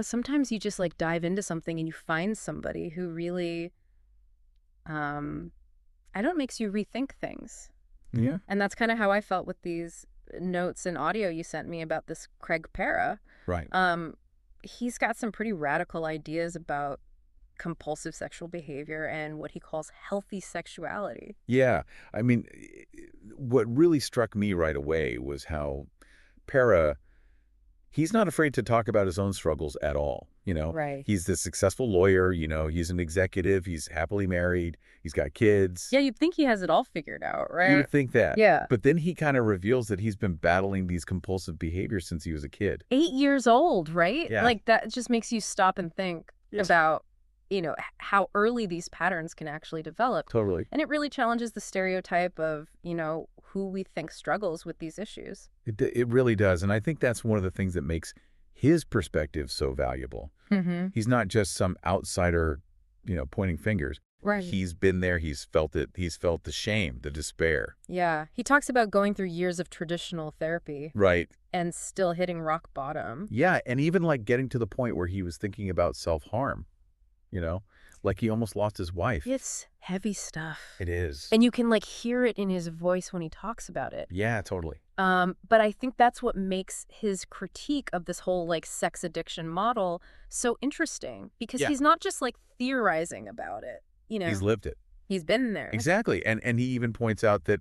Sometimes you just like dive into something and you find somebody who really, um, I don't makes you rethink things. Yeah. And that's kind of how I felt with these notes and audio you sent me about this Craig Perra. Right. He's got some pretty radical ideas about compulsive sexual behavior and what he calls healthy sexuality. Yeah. I mean, what really struck me right away was how Para, he's not afraid to talk about his own struggles at all. Right. He's this successful lawyer, he's an executive, he's happily married, he's got kids. Yeah, you'd think he has it all figured out, You right? would think that. Yeah. But then he kind of reveals that he's been battling these compulsive behaviors since he was a kid. 8 years old, right? Yeah. Like that just makes you stop and think Yes. about, how early these patterns can actually develop. Totally. And it really challenges the stereotype of, who we think struggles with these issues. It really does. And I think that's one of the things that makes his perspective so valuable. Mm-hmm. He's not just some outsider, pointing fingers. Right. He's been there. He's felt it. He's felt the shame, the despair. Yeah. He talks about going through years of traditional therapy Right. and still hitting rock bottom. Yeah. And even like getting to the point where he was thinking about self-harm, like he almost lost his wife. It's heavy stuff. It is. And you can like hear it in his voice when he talks about it. Yeah, totally. But I think that's what makes his critique of this whole like sex addiction model so interesting, because Yeah. he's not just like theorizing about it. He's lived it. He's been there. Exactly. And he even points out that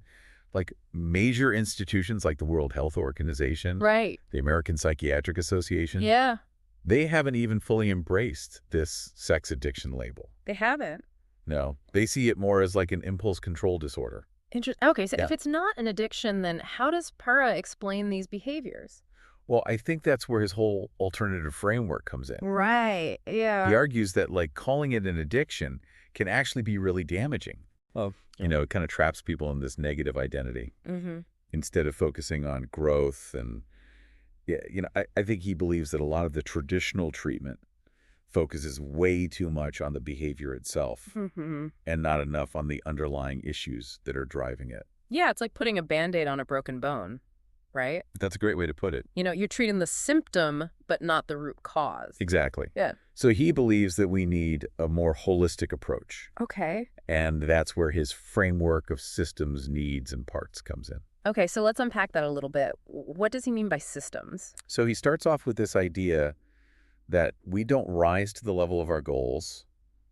like major institutions like the World Health Organization, Right. the American Psychiatric Association, Yeah, they haven't even fully embraced this sex addiction label. they haven't. No, they see it more as like an impulse control disorder. Okay, so Yeah. if it's not an addiction, then how does Perra explain these behaviors? Well, I think that's where his whole alternative framework comes in. Right. Yeah. He argues that like calling it an addiction can actually be really damaging. Oh, It kind of traps people in this negative identity Mm-hmm. instead of focusing on growth. And yeah, I think he believes that a lot of the traditional treatment focuses way too much on the behavior itself Mm-hmm. and not enough on the underlying issues that are driving it. Yeah, it's like putting a Band-Aid on a broken bone, right? That's a great way to put it. You're treating the symptom, but not the root cause. Exactly. Yeah. So he believes that we need a more holistic approach. Okay. And that's where his framework of systems, needs, and parts comes in. Okay, so let's unpack that a little bit. What does he mean by systems? So he starts off with this idea that we don't rise to the level of our goals,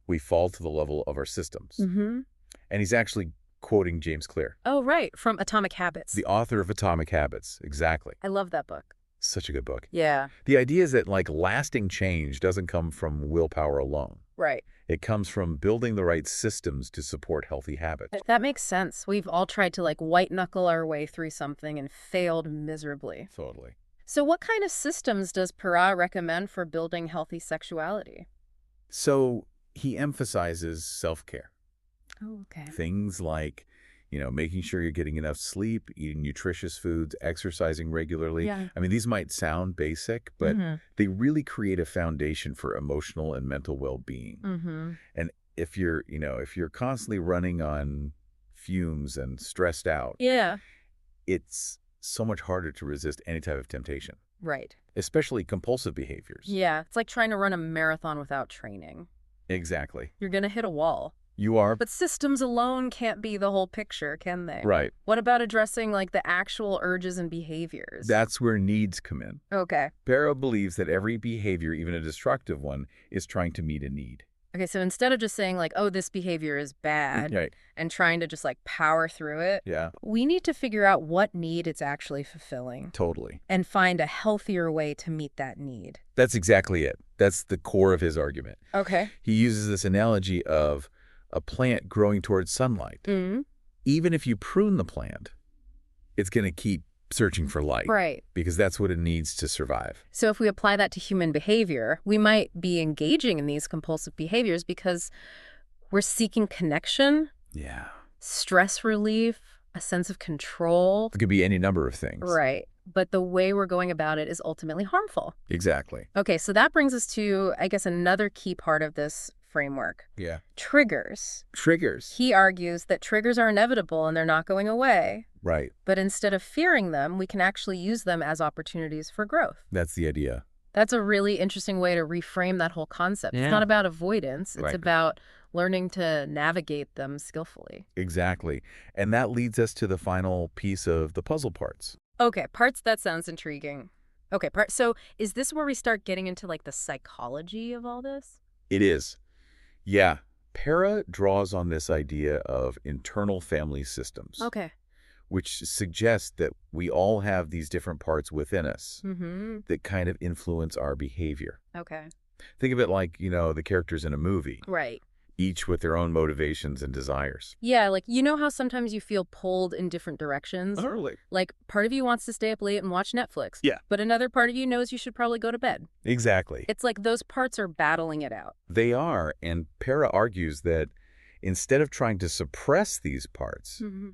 we fall to the level of our systems. Mm-hmm. And he's actually quoting James Clear, Oh, right, from Atomic Habits. the author of Atomic Habits. Exactly. I love that book. Such a good book. Yeah, The idea is that like lasting change doesn't come from willpower alone. right. It comes from building the right systems to support healthy habits. That makes sense. We've all tried to like white knuckle our way through something and failed miserably. Totally. So what kind of systems does Perra recommend for building healthy sexuality? So he emphasizes self-care. Oh, okay. Things like, making sure you're getting enough sleep, eating nutritious foods, exercising regularly. Yeah. I mean, these might sound basic, but Mhm. they really create a foundation for emotional and mental well-being. Mm-hmm. And if you're constantly running on fumes and stressed out, Yeah. it's so much harder to resist any type of temptation, Right. especially compulsive behaviors. Yeah, it's like trying to run a marathon without training. Exactly. You're going to hit a wall. You are But systems alone can't be the whole picture, can they? right. What about addressing like the actual urges and behaviors? That's where needs come in. Okay. Perra believes that every behavior, even a destructive one, is trying to meet a need. Okay, so instead of just saying like, oh, this behavior is bad Right. and trying to just like power through it, Yeah, we need to figure out what need it's actually fulfilling totally. and find a healthier way to meet that need. That's exactly it. That's the core of his argument. Okay. He uses this analogy of a plant growing towards sunlight. Mm-hmm. Even if you prune the plant, it's going to keep searching for light. Right. Because that's what it needs to survive. So if we apply that to human behavior, we might be engaging in these compulsive behaviors because we're seeking connection, Yeah. stress relief, a sense of control. It could be any number of things. Right. But the way we're going about it is ultimately harmful. Exactly. Okay, so that brings us to, I guess, another key part of this framework. Yeah. Triggers. Triggers. He argues that triggers are inevitable and they're not going away. Right. But instead of fearing them, we can actually use them as opportunities for growth. That's the idea. That's a really interesting way to reframe that whole concept. It's not Yeah. about avoidance. It's Right. about learning to navigate them skillfully. Exactly. And that leads us to the final piece of the puzzle parts. Okay, parts that sounds intriguing. Okay, so is this where we start getting into like the psychology of all this? It is. Yeah. Perra draws on this idea of internal family systems, Okay. which suggests that we all have these different parts within us Mm-hmm. that kind of influence our behavior. Okay. Think of it like, the characters in a movie, Right. each with their own motivations and desires. Yeah, like you know how sometimes you feel pulled in different directions? Totally. Like part of you wants to stay up late and watch Netflix, Yeah. but another part of you knows you should probably go to bed. Exactly. It's like those parts are battling it out. They are, and Perra argues that instead of trying to suppress these parts, Mm-hmm.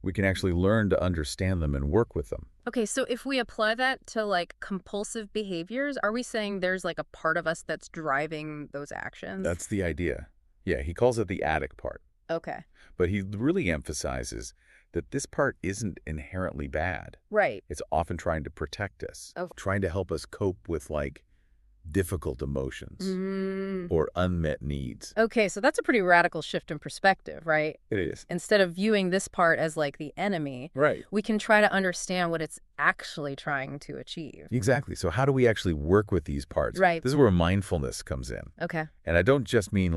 we can actually learn to understand them and work with them. Okay, so if we apply that to like compulsive behaviors, are we saying there's like a part of us that's driving those actions? That's the idea. Yeah, he calls it the addict part. Okay. But he really emphasizes that this part isn't inherently bad. Right. It's often trying to protect us, Oh. trying to help us cope with, difficult emotions Mm. or unmet needs. Okay, so that's a pretty radical shift in perspective, right? It is. Instead of viewing this part as like the enemy, Right. we can try to understand what it's actually trying to achieve. Exactly. So how do we actually work with these parts? Right. This is where mindfulness comes in. Okay. And I don't just mean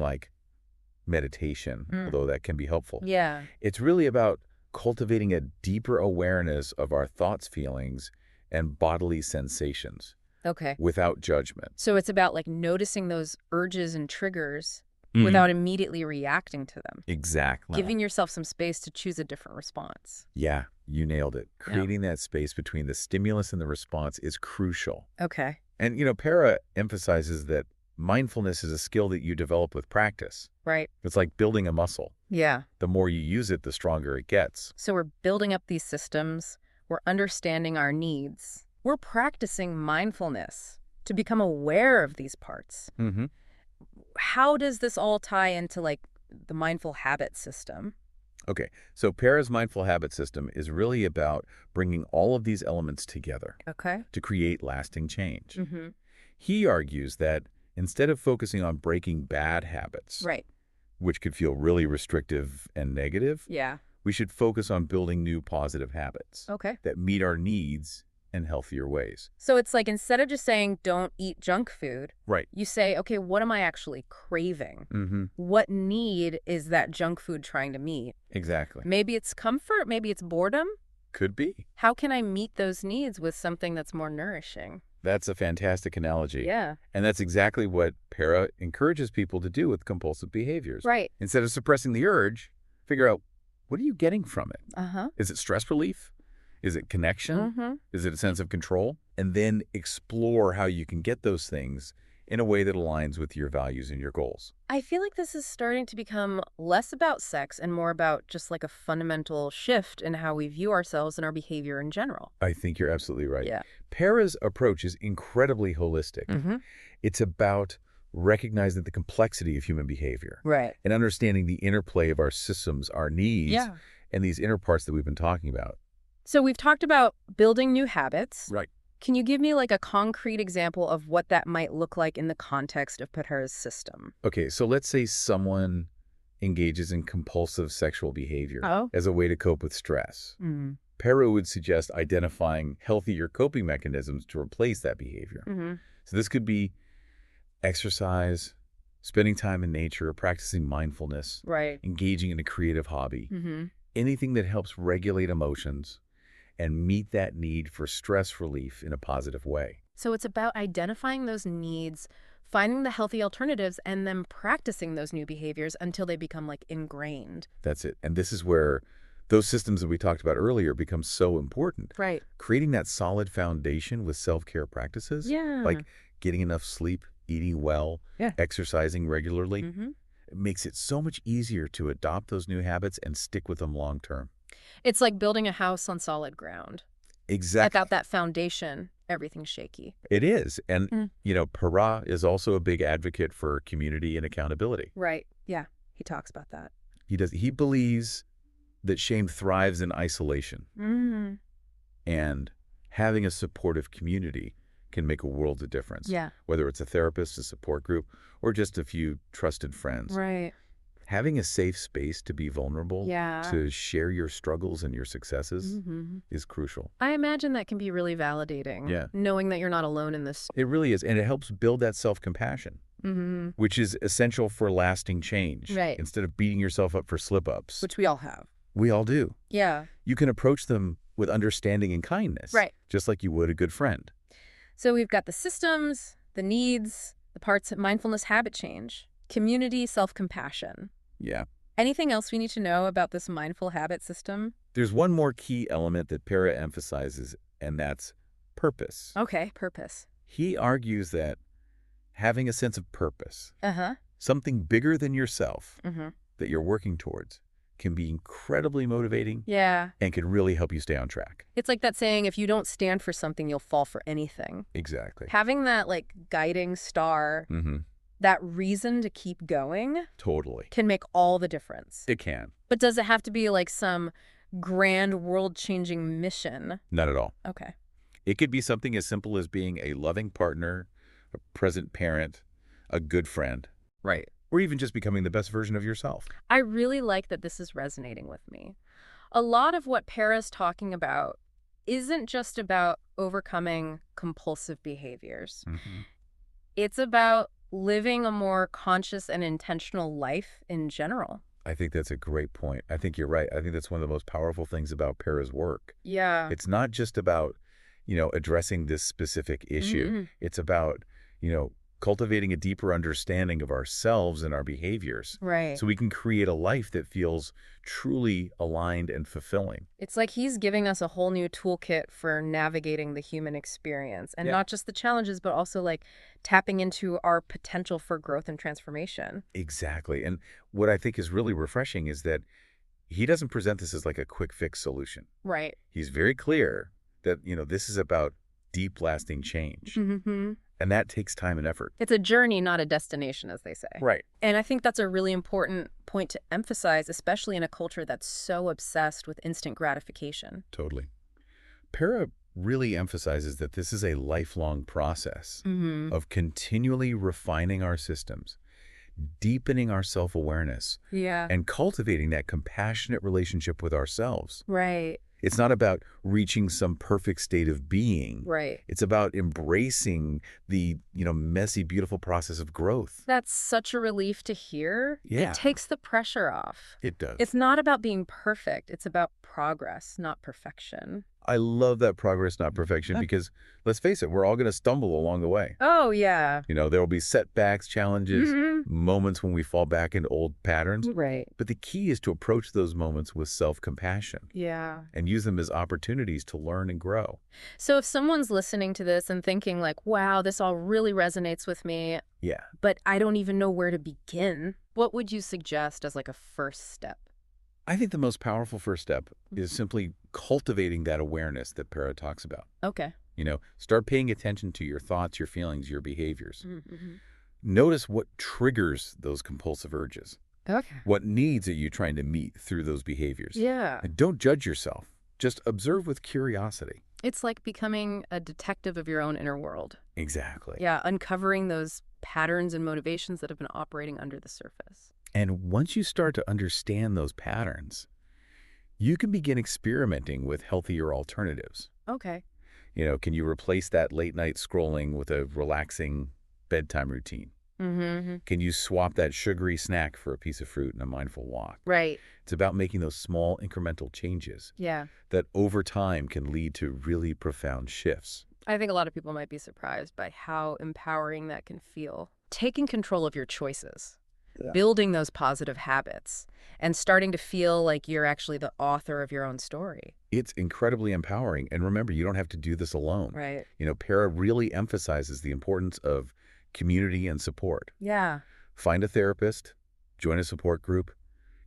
meditation, although that can be helpful. Yeah. It's really about cultivating a deeper awareness of our thoughts, feelings, and bodily sensations Okay. without judgment. So it's about like noticing those urges and triggers Mhm. without immediately reacting to them. Exactly. Giving yourself some space to choose a different response. Yeah, you nailed it. Yeah. Creating that space between the stimulus and the response is crucial. Okay. And, Perra emphasizes that mindfulness is a skill that you develop with practice. Right. It's like building a muscle. Yeah. The more you use it, the stronger it gets. So we're building up these systems. We're understanding our needs. We're practicing mindfulness to become aware of these parts. Mm-hmm. How does this all tie into like the mindful habit system? Okay, so Perra's mindful habit system is really about bringing all of these elements together Okay. to create lasting change. Mm-hmm. He argues that instead of focusing on breaking bad habits, Right. which could feel really restrictive and negative, Yeah. we should focus on building new positive habits Okay. that meet our needs in healthier ways. So it's like instead of just saying don't eat junk food, Right. you say, okay, what am I actually craving? Mm-hmm. What need is that junk food trying to meet? Exactly. Maybe it's comfort, maybe it's boredom. Could be. How can I meet those needs with something that's more nourishing? That's a fantastic analogy. Yeah. And that's exactly what Perra encourages people to do with compulsive behaviors. Right. Instead of suppressing the urge, figure out, what are you getting from it? Uh-huh. Is it stress relief? Is it connection? Mm-hmm. Is it a sense of control? And then explore how you can get those things in a way that aligns with your values and your goals. I feel like this is starting to become less about sex and more about just like a fundamental shift in how we view ourselves and our behavior in general. I think you're absolutely right. Yeah. Perra's approach is incredibly holistic. Mm-hmm. It's about recognizing the complexity of human behavior Right. and understanding the interplay of our systems, our needs, Yeah. and these inner parts that we've been talking about. So we've talked about building new habits. Right. Can you give me like a concrete example of what that might look like in the context of Perra's system? Okay, so let's say someone engages in compulsive sexual behavior Oh. as a way to cope with stress. Mm. Perra would suggest identifying healthier coping mechanisms to replace that behavior. Mm-hmm. So this could be exercise, spending time in nature, practicing mindfulness, Right. engaging in a creative hobby, Mm-hmm. anything that helps regulate emotions and meet that need for stress relief in a positive way. So it's about identifying those needs, finding the healthy alternatives, and then practicing those new behaviors until they become like ingrained. That's it. And this is where those systems that we talked about earlier become so important. Right. Creating that solid foundation with self-care practices, Yeah. like getting enough sleep, eating well, Yeah. exercising regularly, Mm-hmm. it makes it so much easier to adopt those new habits and stick with them long term. It's like building a house on solid ground. Exactly. Without that foundation, everything's shaky. It is. And, Mm. Perra is also a big advocate for community and accountability. Right. Yeah. He talks about that. He believes that shame thrives in isolation, Mm. and having a supportive community can make a world of difference. Yeah. Whether it's a therapist, a support group, or just a few trusted friends. Right. Having a safe space to be vulnerable, Yeah. to share your struggles and your successes Mm-hmm. is crucial. I imagine that can be really validating, Yeah. knowing that you're not alone in this. It really is, and it helps build that self-compassion, Mm-hmm. which is essential for lasting change. Right. Instead of beating yourself up for slip-ups. Which we all have. We all do. Yeah. You can approach them with understanding and kindness. Right. Just like you would a good friend. So we've got the systems, the needs, the parts of mindfulness habit change, community, self-compassion. Yeah. Anything else we need to know about this mindful habit system? There's one more key element that Perra emphasizes, and that's purpose. Okay, purpose. He argues that having a sense of purpose, Uh-huh. something bigger than yourself Mm-hmm. that you're working towards, can be incredibly motivating Yeah. and can really help you stay on track. It's like that saying, if you don't stand for something, you'll fall for anything. Exactly. Having that, like, guiding star, Mm-hmm. that reason to keep going Totally. can make all the difference. It can. But does it have to be like some grand world-changing mission? Not at all. Okay. It could be something as simple as being a loving partner, a present parent, a good friend, Right. or even just becoming the best version of yourself. I really like that this is resonating with me. A lot of what Perra's talking about isn't just about overcoming compulsive behaviors. Mm-hmm. It's about living a more conscious and intentional life in general. I think that's a great point. I think you're right. I think that's one of the most powerful things about Perra's work. Yeah. It's not just about, addressing this specific issue. Mm-hmm. It's about, cultivating a deeper understanding of ourselves and our behaviors. Right. So we can create a life that feels truly aligned and fulfilling. It's like he's giving us a whole new toolkit for navigating the human experience, and Yeah. not just the challenges, but also like tapping into our potential for growth and transformation. Exactly. And what I think is really refreshing is that he doesn't present this as like a quick fix solution. Right. He's very clear that, this is about deep lasting change. Mm-hmm. And that takes time and effort. It's a journey, not a destination, as they say. Right. And I think that's a really important point to emphasize, especially in a culture that's so obsessed with instant gratification. Totally. Perra really emphasizes that this is a lifelong process Mm-hmm. of continually refining our systems, deepening our self-awareness, Yeah. and cultivating that compassionate relationship with ourselves. Right. It's not about reaching some perfect state of being. Right. It's about embracing the, messy, beautiful process of growth. That's such a relief to hear. Yeah. It takes the pressure off. It does. It's not about being perfect. It's about progress, not perfection. I love that progress, not perfection, because let's face it, we're all going to stumble along the way. Oh, yeah. There will be setbacks, challenges, Mhm. moments when we fall back into old patterns. Right. But the key is to approach those moments with self-compassion Yeah. and use them as opportunities to learn and grow. So if someone's listening to this and thinking like, wow, this all really resonates with me, Yeah. but I don't even know where to begin, what would you suggest as like a first step? I think the most powerful first step is Mhm. simply cultivating that awareness that Perra talks about. Okay. Start paying attention to your thoughts, your feelings, your behaviors. Mm-hmm. Notice what triggers those compulsive urges. Okay. What needs are you trying to meet through those behaviors? Yeah. And don't judge yourself. Just observe with curiosity. It's like becoming a detective of your own inner world. Exactly. Yeah, uncovering those patterns and motivations that have been operating under the surface. And once you start to understand those patterns, you can begin experimenting with healthier alternatives. Okay. Can you replace that late night scrolling with a relaxing bedtime routine? Mm-hmm. Can you swap that sugary snack for a piece of fruit and a mindful walk? Right. It's about making those small incremental changes Yeah. that over time can lead to really profound shifts. I think a lot of people might be surprised by how empowering that can feel. Taking control of your choices, building those positive habits, and starting to feel like you're actually the author of your own story. It's incredibly empowering. And remember, you don't have to do this alone. Right. Perra really emphasizes the importance of community and support. Yeah. Find a therapist, join a support group,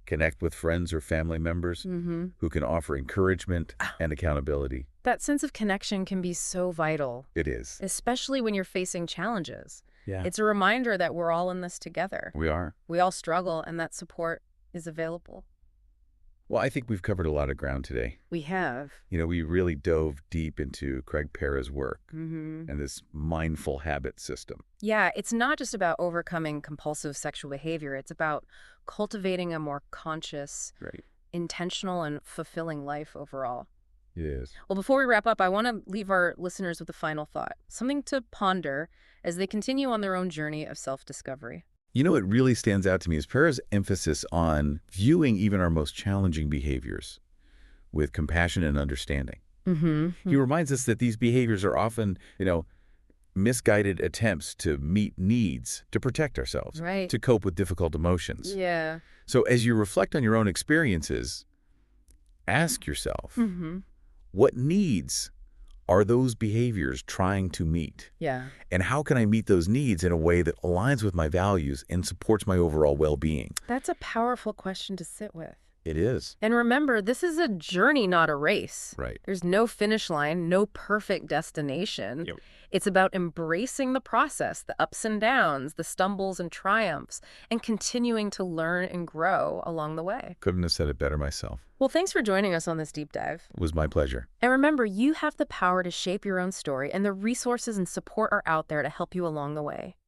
connect with friends or family members Mm-hmm. who can offer encouragement and accountability. That sense of connection can be so vital, It is. especially when you're facing challenges. Yeah. It's a reminder that we're all in this together. We are. We all struggle, and that support is available. Well, I think we've covered a lot of ground today. We have. We really dove deep into Craig Perra's work Mm-hmm. and this mindful habit system. Yeah, it's not just about overcoming compulsive sexual behavior. It's about cultivating a more conscious, Right. intentional, and fulfilling life overall. It is. Well, before we wrap up, I want to leave our listeners with a final thought, something to ponder as they continue on their own journey of self-discovery. What really stands out to me is Perra's emphasis on viewing even our most challenging behaviors with compassion and understanding. Mm-hmm. He reminds us that these behaviors are often, misguided attempts to meet needs, to protect ourselves, Right. to cope with difficult emotions. Yeah. So as you reflect on your own experiences, ask yourself, Mm-hmm. what needs are those behaviors trying to meet? Yeah. And how can I meet those needs in a way that aligns with my values and supports my overall well-being? That's a powerful question to sit with. It is. And remember, this is a journey, not a race. Right. There's no finish line, no perfect destination. Yep. It's about embracing the process, the ups and downs, the stumbles and triumphs, and continuing to learn and grow along the way. Couldn't have said it better myself. Well, thanks for joining us on this deep dive. It was my pleasure. And remember, you have the power to shape your own story, and the resources and support are out there to help you along the way.